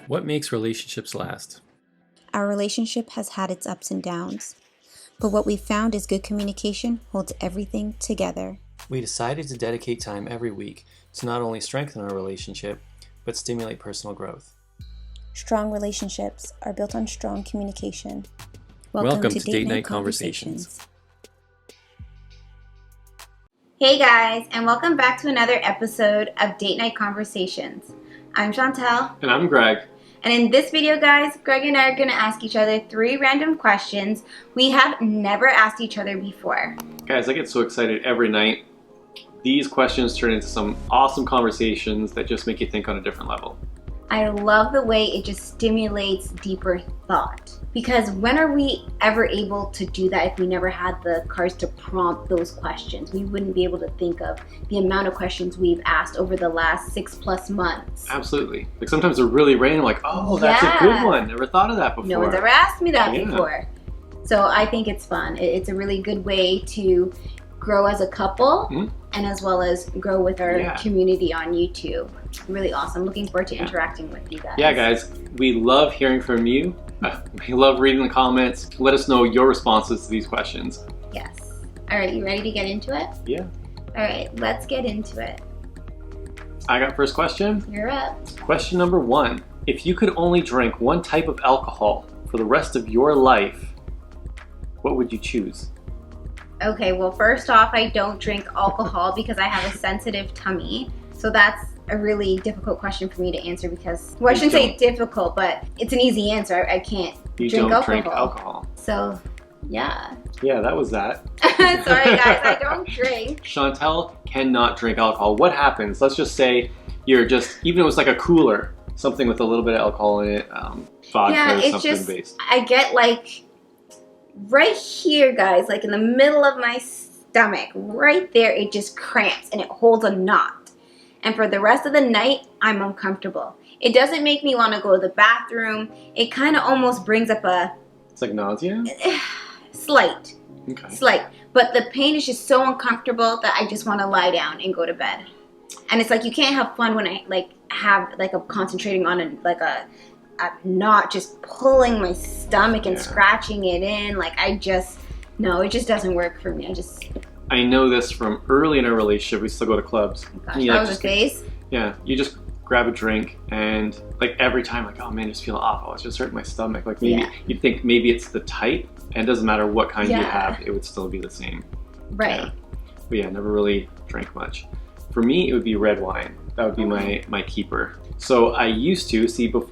What makes relationships last? Our relationship has had its ups and downs, but what we've found is good communication holds everything together. We decided to dedicate time every week to not only strengthen our relationship, but stimulate personal growth. Strong relationships are built on strong communication. Welcome to Date Night Conversations. Hey guys, and welcome back to another episode of Date Night Conversations. I'm Chantel. And I'm Greg. And in this video, guys, Greg and I are going to ask each other 3 random questions we have never asked each other before. Guys, I get so excited every night. These questions turn into some awesome conversations that just make you think on a different level. I love the way it just stimulates deeper thought. Because when are we ever able to do that if we never had the cards to prompt those questions? We wouldn't be able to think of the amount of questions we've asked over the last 6+ months. Absolutely. Like sometimes they're really random, like, oh, that's a good one. Never thought of that before. No one's ever asked me that before. So I think it's fun. It's a really good way to grow as a couple and as well as grow with our community on YouTube. Really awesome. Looking forward to interacting with you guys. Yeah, guys, we love hearing from you. We love reading the comments. Let us know your responses to these questions. Yes. All right, you ready to get into it? Yeah. All right, let's get into it. I got first question. You're up. Question number 1. If you could only drink one type of alcohol for the rest of your life, what would you choose? Okay, well, first off, I don't drink alcohol because I have a sensitive tummy. So that's a really difficult question for me to answer because, well, I shouldn't say difficult, but it's an easy answer. I can't drink alcohol. So, yeah. Yeah, that was that. Sorry, guys, I don't drink. Chantel cannot drink alcohol. What happens? Let's just say you're just, even if it was like a cooler, something with a little bit of alcohol in it, vodka or something based. I get like right here, guys, like in the middle of my stomach, right there, it just cramps and it holds a knot. And for the rest of the night, I'm uncomfortable. It doesn't make me want to go to the bathroom. It kind of almost brings up a... It's like nausea? Slight. Okay. Slight. But the pain is just so uncomfortable that I just want to lie down and go to bed. And it's like you can't have fun when I I'm concentrating on a knot just pulling my stomach and scratching it in. Like it just doesn't work for me. I know this from early in our relationship. We still go to clubs. Gosh, that was a phase. Yeah, you just grab a drink and like every time, like, oh man, I just feel awful. It's just hurting my stomach. Like maybe you'd think maybe it's the type, and it doesn't matter what kind you have, it would still be the same. Right. Yeah. But yeah, never really drank much. For me, it would be red wine. That would be my keeper. So I used to,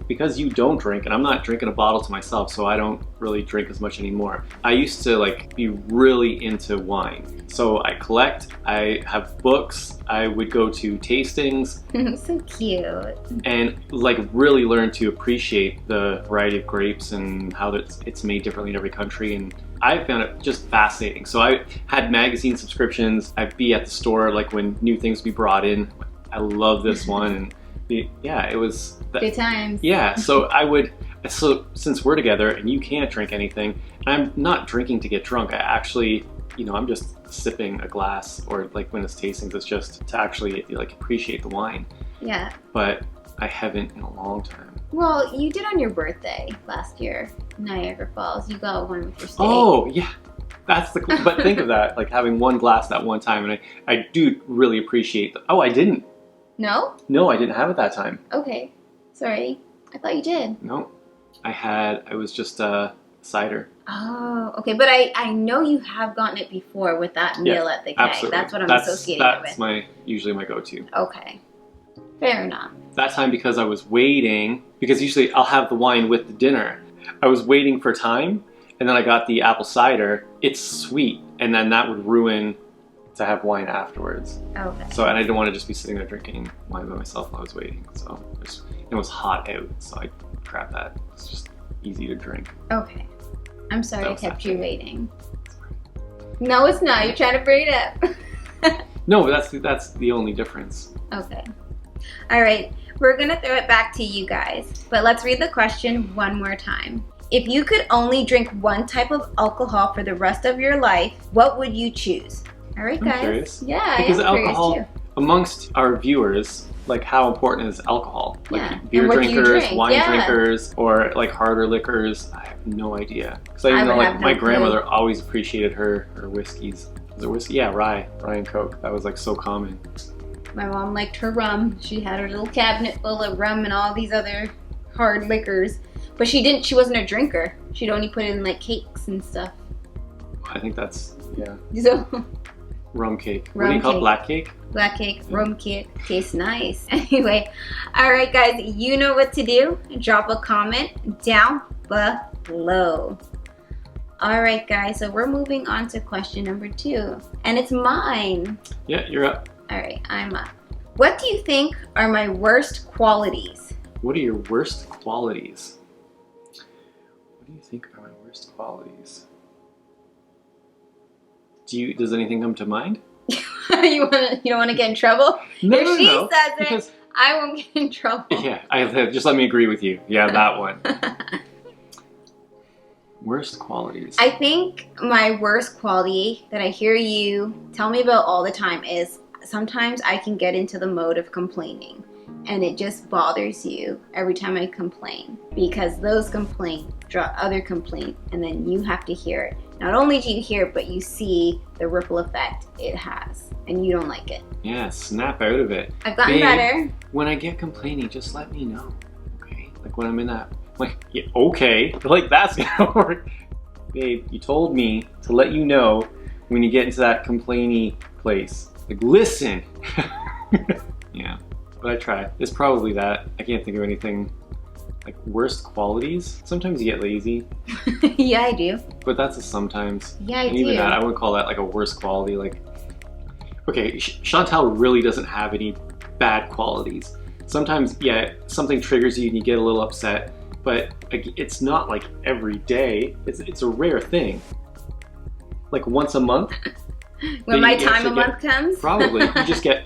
because you don't drink, and I'm not drinking a bottle to myself, so I don't really drink as much anymore. I used to like be really into wine. So I collect, I have books, I would go to tastings. So cute. And like really learn to appreciate the variety of grapes and how it's made differently in every country. And I found it just fascinating. So I had magazine subscriptions. I'd be at the store like when new things would be brought in. I love this one. And it was good times. Yeah, so since we're together and you can't drink anything, and I'm not drinking to get drunk. I actually, I'm just sipping a glass, or like when it's tastings, it's just to actually like appreciate the wine. Yeah. But I haven't in a long time. Well, you did on your birthday last year, Niagara Falls. You got one with your steak. Oh yeah, that's but think of that, like having one glass that one time, and I do really appreciate. I didn't. No? No, I didn't have it that time. Okay. Sorry. I thought you did. No. I was just cider. Oh, okay. But I know you have gotten it before with that meal at the keg. Absolutely. That's what I'm associating it with. That's usually my go-to. Okay. Fair enough. That time because I was waiting, because usually I'll have the wine with the dinner. I was waiting for time, and then I got the apple cider. It's sweet, and then that would ruin to have wine afterwards. Okay. So, and I didn't want to just be sitting there drinking wine by myself while I was waiting. So it was hot out, so I grabbed that. It's just easy to drink. Okay. I'm sorry I kept you waiting. No, it's not. You're trying to bring it up. No, but that's the only difference. Okay. All right. We're going to throw it back to you guys. But let's read the question one more time. If you could only drink one type of alcohol for the rest of your life, what would you choose? All right, guys. I'm curious. Yeah, because I am alcohol, curious too. amongst our viewers, like how important is alcohol? Like Yeah. beer And what do you drinkers, drink? wine Yeah. drinkers, or like harder liquors. I have no idea. Because I I know would like have no my clue. grandmother always appreciated her whiskeys. Was it whiskey? Yeah, rye and Coke. That was like so common. My mom liked her rum. She had her little cabinet full of rum and all these other hard liquors. But she wasn't a drinker. She'd only put it in like cakes and stuff. I think that's, yeah, So, rum cake. What Rum do you call it? cake. Black cake? black cake, rum cake, tastes nice. Anyway, all right, guys, you know what to do. Drop a comment down below. All right, guys, so we're moving on to question number 2. And it's mine. Yeah, you're up. All right, I'm up. What do you think are my worst qualities? What are your worst qualities? What do you think are my worst qualities? Does anything come to mind? You don't want to get in trouble? No, If she no, says because, it, I won't get in trouble. yeah, just let me agree with you. Yeah, that one. Worst qualities. I think my worst quality that I hear you tell me about all the time is sometimes I can get into the mode of complaining, and it just bothers you every time I complain, because those complaints draw other complaints, and then you have to hear it. Not only do you hear it, but you see the ripple effect it has, and you don't like it. Yeah, snap out of it. I've gotten Babe, better. When I get complaining, just let me know, okay? Like when I'm in that, like, yeah, okay, like that's gonna work. Babe, you told me to let you know when you get into that complainy place. Like, listen. Yeah, but I try. It's probably that. I can't think of anything. Like worst qualities. Sometimes you get lazy, Yeah, I do. but that's a sometimes. Yeah, I And even do. that, I wouldn't call that like a worst quality. Like, okay, Chantal really doesn't have any bad qualities. Sometimes, yeah, something triggers you and you get a little upset, but like, it's not like every day. It's a rare thing. Like once a month. When then my you time actually of month comes. Probably. You just get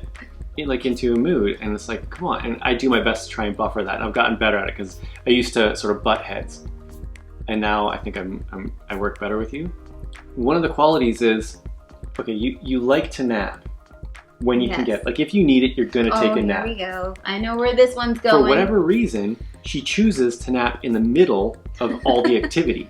into a mood, and it's like, come on. And I do my best to try and buffer that. And I've gotten better at it because I used to sort of butt heads, and now I think I work better with you. One of the qualities is, okay, you like to nap when you can Yes. get, like if you need it, you're gonna take a Here nap. we go. I know where this one's going. For whatever reason, she chooses to nap in the middle of all the activity.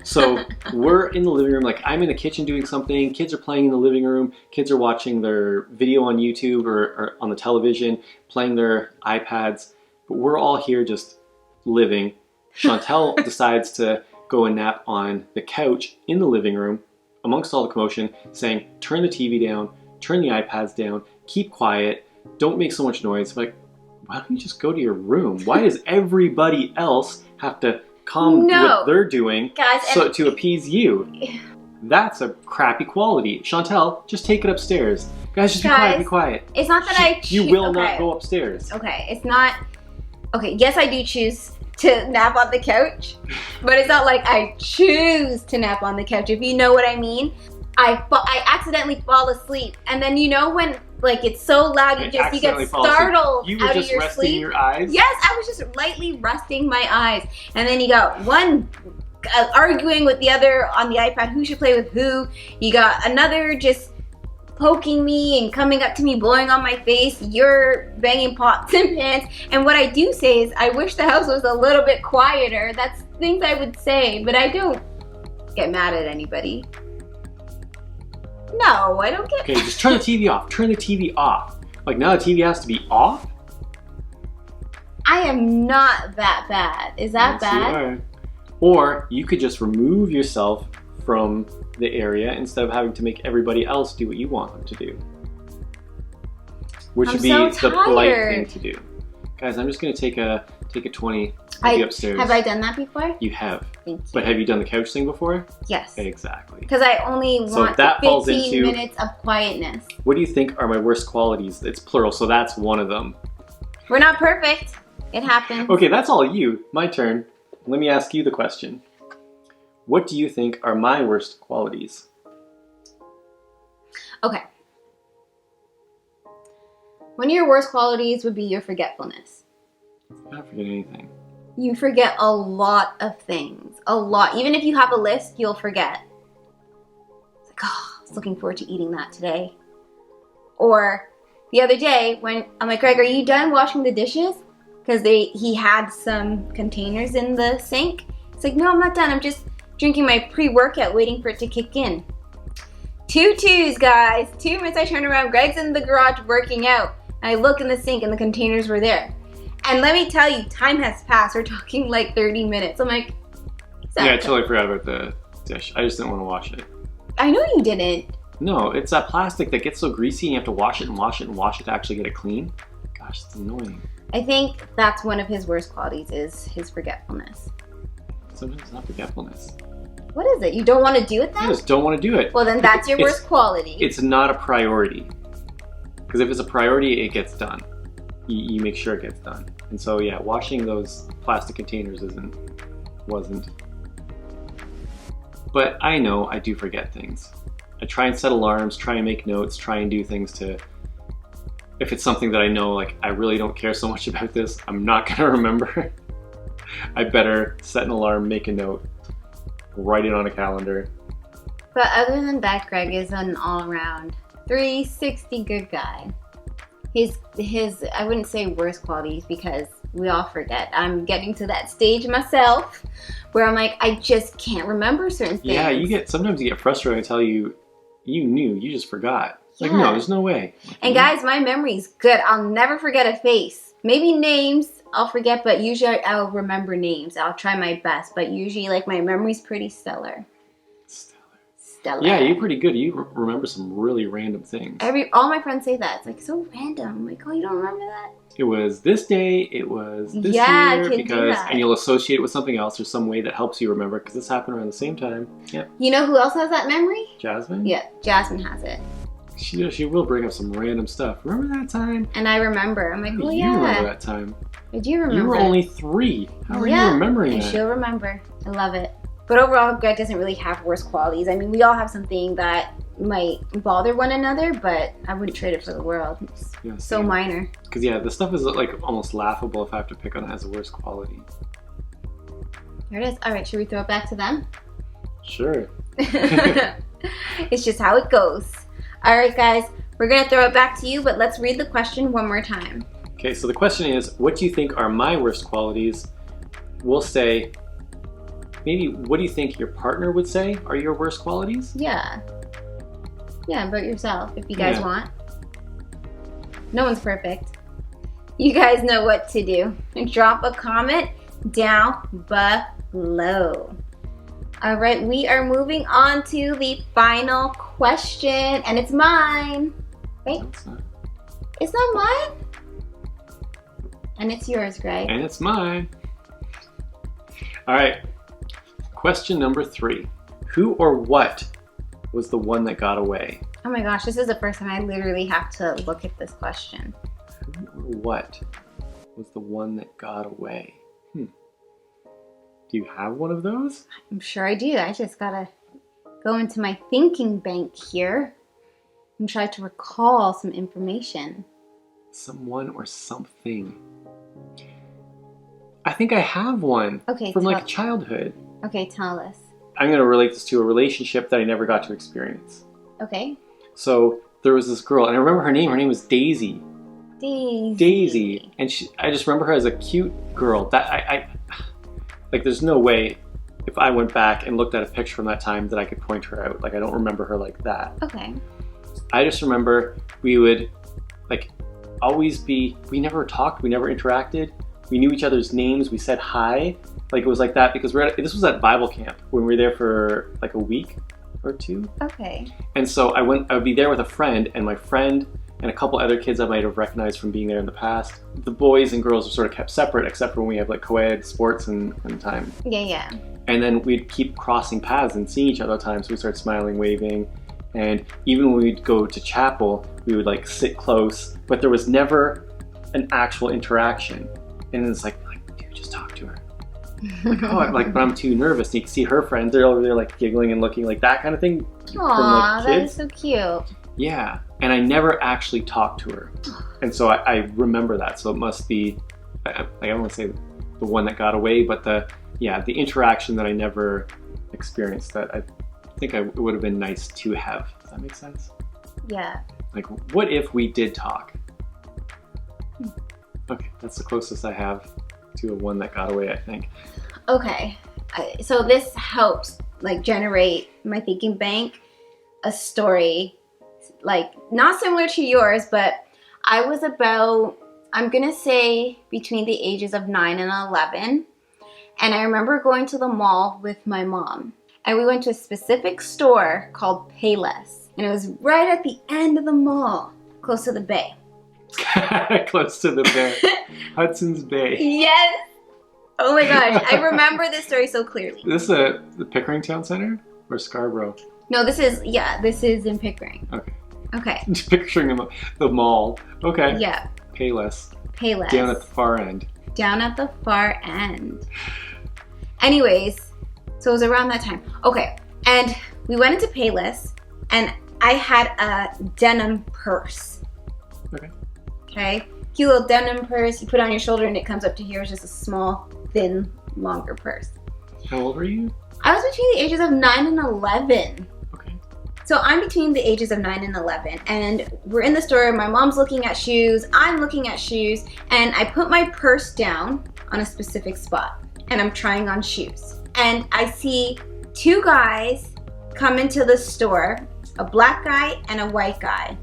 So we're in the living room, like I'm in the kitchen doing something, kids are playing in the living room, kids are watching their video on YouTube or on the television, playing their iPads, but we're all here just living. Chantel decides to go and nap on the couch in the living room amongst all the commotion, saying, turn the TV down, turn the iPads down, keep quiet, don't make so much noise. Like, why don't you just go to your room? Why does everybody else have to calm what they're doing Guys, to appease you? That's a crappy quality. Chantel, just take it upstairs. Guys, just be quiet. It's not that You will not go upstairs. Okay, it's not. Okay, yes, I do choose to nap on the couch, but it's not like I choose to nap on the couch, if you know what I mean. I accidentally fall asleep, and then you know when like it's so loud you get startled You were out of just your resting sleep. your eyes? Yes, I was just lightly resting my eyes, and then you got one arguing with the other on the iPad who should play with who. You got another just poking me and coming up to me, blowing on my face. You're banging pots and pans. And what I do say is I wish the house was a little bit quieter. That's things I would say, but I don't get mad at anybody. No, I don't get Okay, just turn the TV off. Turn the TV off. Like now the TV has to be off? I am not that bad. Is that Yes, you bad? are. Or you could just remove yourself from the area instead of having to make everybody else do what you want them to do. Which I'm would be so the polite tired. thing to do. Guys, I'm just gonna take a 20. I'll be upstairs. Have I done that before? You have. Thank you. But have you done the couch thing before? Yes. Exactly. Because I only want that falls 15 into- minutes of quietness. What do you think are my worst qualities? It's plural, so that's one of them. We're not perfect. It happens. Okay, that's all you. My turn. Let me ask you the question. What do you think are my worst qualities? Okay. One of your worst qualities would be your forgetfulness. I don't forget anything. You forget a lot of things. A lot. Even if you have a list, you'll forget. It's like, oh, I was looking forward to eating that today. Or the other day when I'm like, Greg, are you done washing the dishes? Because he had some containers in the sink. It's like, no, I'm not done. I'm just drinking my pre-workout, waiting for it to kick in. 2 twos, guys. 2 minutes I turn around, Greg's in the garage working out. And I look in the sink and the containers were there. And let me tell you, time has passed. We're talking like 30 minutes. I'm like, yeah, I totally forgot about the dish. I just didn't want to wash it. I know you didn't. No, it's that plastic that gets so greasy and you have to wash it and wash it and wash it to actually get it clean. Gosh, it's annoying. I think that's one of his worst qualities is his forgetfulness. Sometimes it's not forgetfulness. What is it? You don't want to do it then? I just don't want to do it. Well, then that's your worst quality. It's not a priority. Because if it's a priority, it gets done. You make sure it gets done. And so, yeah, washing those plastic containers wasn't. But I know I do forget things. I try and set alarms, try and make notes, try and do things to, if it's something that I know, like, I really don't care so much about this, I'm not gonna remember. I better set an alarm, make a note, write it on a calendar. But other than that, Greg is an all-around 360 good guy. His I wouldn't say worst qualities because we all forget. I'm getting to that stage myself where I'm like, I just can't remember certain things. Yeah, sometimes you get frustrated and tell you knew, you just forgot. Yeah. Like, no, there's no way. And guys, my memory's good. I'll never forget a face. Maybe names I'll forget, but usually I'll remember names. I'll try my best, but usually like my memory's pretty stellar. Stellar. Yeah, you're pretty good. You remember some really random things. All my friends say that. It's like so random. I'm like, oh, you don't remember that? It was this day, it was this year, and you'll associate it with something else or some way that helps you remember because this happened around the same time. Yep. You know who else has that memory? Jasmine? Yeah, Jasmine has it. She will bring up some random stuff. Remember that time? And I remember. I'm like, well, yeah. You remember that time? I do remember. You were only 3. How are you remembering that? She'll remember. I love it. But overall, Greg doesn't really have worse qualities. I mean, we all have something that might bother one another, but I wouldn't trade it for the world. It's so minor. Because, the stuff is like almost laughable if I have to pick on it as a worst quality. There it is. All right, should we throw it back to them? Sure. It's just how it goes. All right, guys, we're going to throw it back to you, but let's read the question one more time. Okay, so the question is, what do you think are my worst qualities? We'll say, maybe, what do you think your partner would say are your worst qualities? Yeah, about yourself, if you guys want. No one's perfect. You guys know what to do. Drop a comment down below. All right, we are moving on to the final question, and it's mine. Wait, it's not mine? And it's yours, Greg. And it's mine. All right, question number 3. Who or what was the one that got away? Oh my gosh, this is the first time I literally have to look at this question. Who or what was the one that got away? Do you have one of those? I'm sure I do. I just gotta go into my thinking bank here and try to recall some information. Someone or something. I think I have one. Okay, from like childhood. Okay, tell us. I'm gonna relate this to a relationship that I never got to experience. Okay. So there was this girl, and I remember her name. Her name was Daisy. Daisy. And I just remember her as a cute girl. That I like, there's no way if I went back and looked at a picture from that time that I could point her out. Like, I don't remember her like that. Okay. I just remember we would, like, always be, we never talked, we never interacted. We knew each other's names, we said hi. Like, it was like that because this was at Bible camp when we were there for like a week or 2. Okay. And so I would be there with a friend, and my friend and a couple other kids I might have recognized from being there in the past. The boys and girls were sort of kept separate, except for when we have like co-ed sports and time. Yeah. And then we'd keep crossing paths and seeing each other all the time, so we'd start smiling, waving. And even when we'd go to chapel, we would like sit close, but there was never an actual interaction. And it's like, dude, just talk to her. But I'm too nervous. And you can see her friends, they're over there like giggling and looking like that kind of thing. Aww, that is so cute. Yeah, and I never actually talked to her. And so I remember that. So it must be, I don't want to say the one that got away, but the interaction that I never experienced that I think it would have been nice to have. Does that make sense? Yeah. Like, what if we did talk? Okay, that's the closest I have to a one that got away, I think. Okay, so this helps like generate my thinking bank, a story like not similar to yours, but I was about, I'm gonna say between the ages of 9 and 11. And I remember going to the mall with my mom. And we went to a specific store called Payless. And it was right at the end of the mall, close to the bay. Close to the bay. Hudson's Bay. Yes! Oh my gosh, I remember this story so clearly. This is the Pickering Town Center or Scarborough? No, this is in Pickering. Okay. Okay. Just picturing the mall. Okay. Yeah. Payless. Payless. Down at the far end. Down at the far end. Anyways, so it was around that time. Okay, and we went into Payless, and I had a denim purse. Okay. Okay, cute little denim purse. You put it on your shoulder, and it comes up to here. It's just a small, thin, longer purse. How old were you? I was between the ages of 9 and 11. Okay. So I'm between the ages of 9 and 11, and we're in the store. My mom's looking at shoes. I'm looking at shoes, and I put my purse down on a specific spot, and I'm trying on shoes. And I see two guys come into the store, a black guy and a white guy,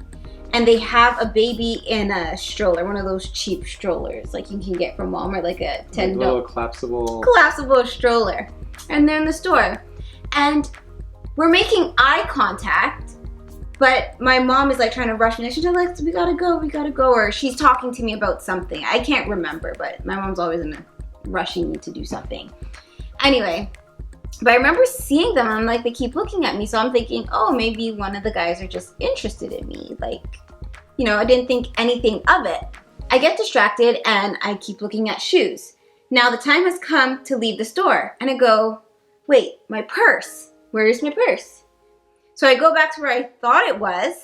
and they have a baby in a stroller, one of those cheap strollers like you can get from Walmart, like a $10 little collapsible stroller. And they're in the store, and we're making eye contact, but my mom is like trying to rush me. She's like, we gotta go, or she's talking to me about something. I can't remember, but my mom's always rushing me to do something. Anyway, but I remember seeing them, and I'm like, they keep looking at me, so I'm thinking, oh, maybe one of the guys are just interested in me. Like, you know, I didn't think anything of it. I get distracted, and I keep looking at shoes. Now the time has come to leave the store, and I go, wait, my purse. Where is my purse? So I go back to where I thought it was,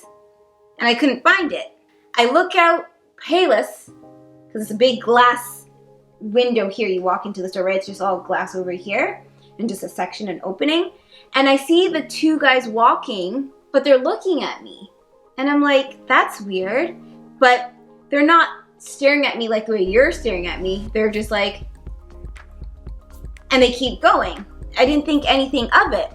and I couldn't find it. I look out Payless, because it's a big glass window here. You walk into the store, right? It's just all glass over here, and just a section and opening. And I see the two guys walking, but they're looking at me. And I'm like, that's weird. But they're not staring at me like the way you're staring at me. They're just like, and they keep going. I didn't think anything of it.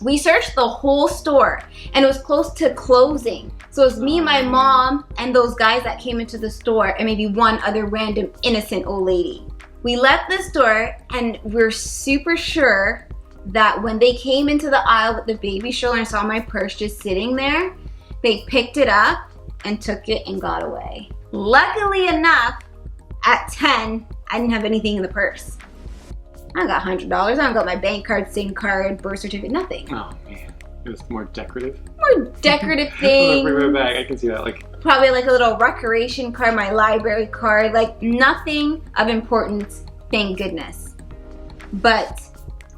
We searched the whole store, and it was close to closing. So it was me, my mom, and those guys that came into the store, and maybe one other random innocent old lady. We left the store, and we're super sure that when they came into the aisle with the baby stroller and saw my purse just sitting there, they picked it up and took it and got away. Luckily enough, at 10, I didn't have anything in the purse. I don't got $100. I don't got my bank card, SIM card, birth certificate, nothing. Oh man, it was more decorative. More decorative things. Bring it back. I can see that. Like probably like a little recreation card, my library card, like nothing of importance. Thank goodness. But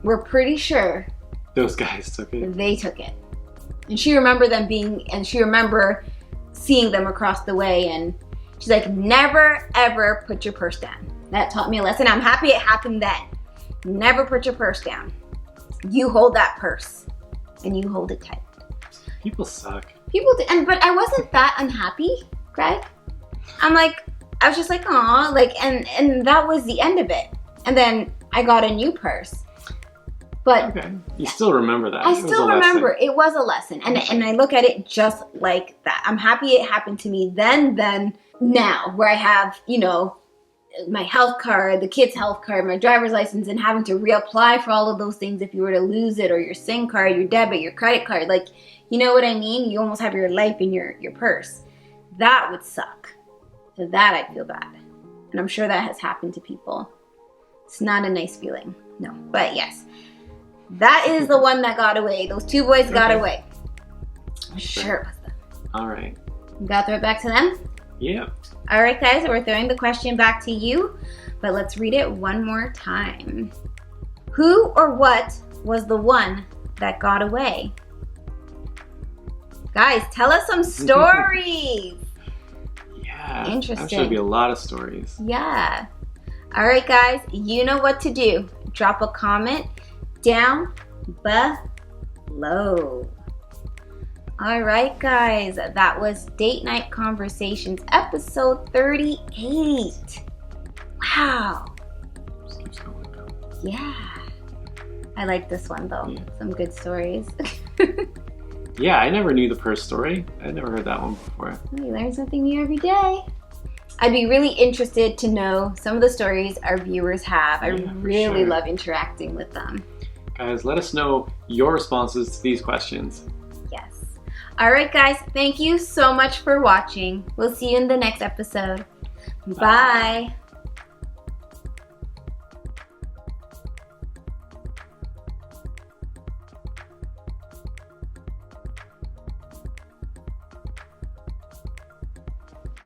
we're pretty sure those guys took it. They took it, and she remember seeing them across the way, and she's like, "Never ever put your purse down." That taught me a lesson. I'm happy it happened then. Never put your purse down. You hold that purse, and you hold it tight. People suck. People do, but I wasn't that unhappy, Greg. I was just like, aw, like, and that was the end of it. And then I got a new purse. But okay, you still remember that. I still remember. It was a lesson, and I look at it just like that. I'm happy it happened to me then, now, where I have, you know, my health card, the kid's health card, my driver's license, and having to reapply for all of those things if you were to lose it, or your SIM card, your debit, your credit card. Like, you know what I mean? You almost have your life in your purse. That would suck. So that I feel bad. And I'm sure that has happened to people. It's not a nice feeling. No. But yes. That is the one that got away. Those two boys got away. I'm sure it was them. All right. You got to throw it back to them? Yeah. All right, guys, we're throwing the question back to you, but let's read it one more time. Who or what was the one that got away? Guys, tell us some stories. Yeah. Interesting. I'm sure there'll be a lot of stories. Yeah. All right, guys, you know what to do. Drop a comment down below. All right, guys, that was Date Night Conversations, episode 38. Wow. Just keeps going down. Yeah. I like this one, though. Yeah. Some good stories. Yeah, I never knew the purse story. I'd never heard that one before. You learn something new every day. I'd be really interested to know some of the stories our viewers have. I Yeah, for really sure. love interacting with them. Guys, let us know your responses to these questions. Yes. All right, guys. Thank you so much for watching. We'll see you in the next episode. Bye.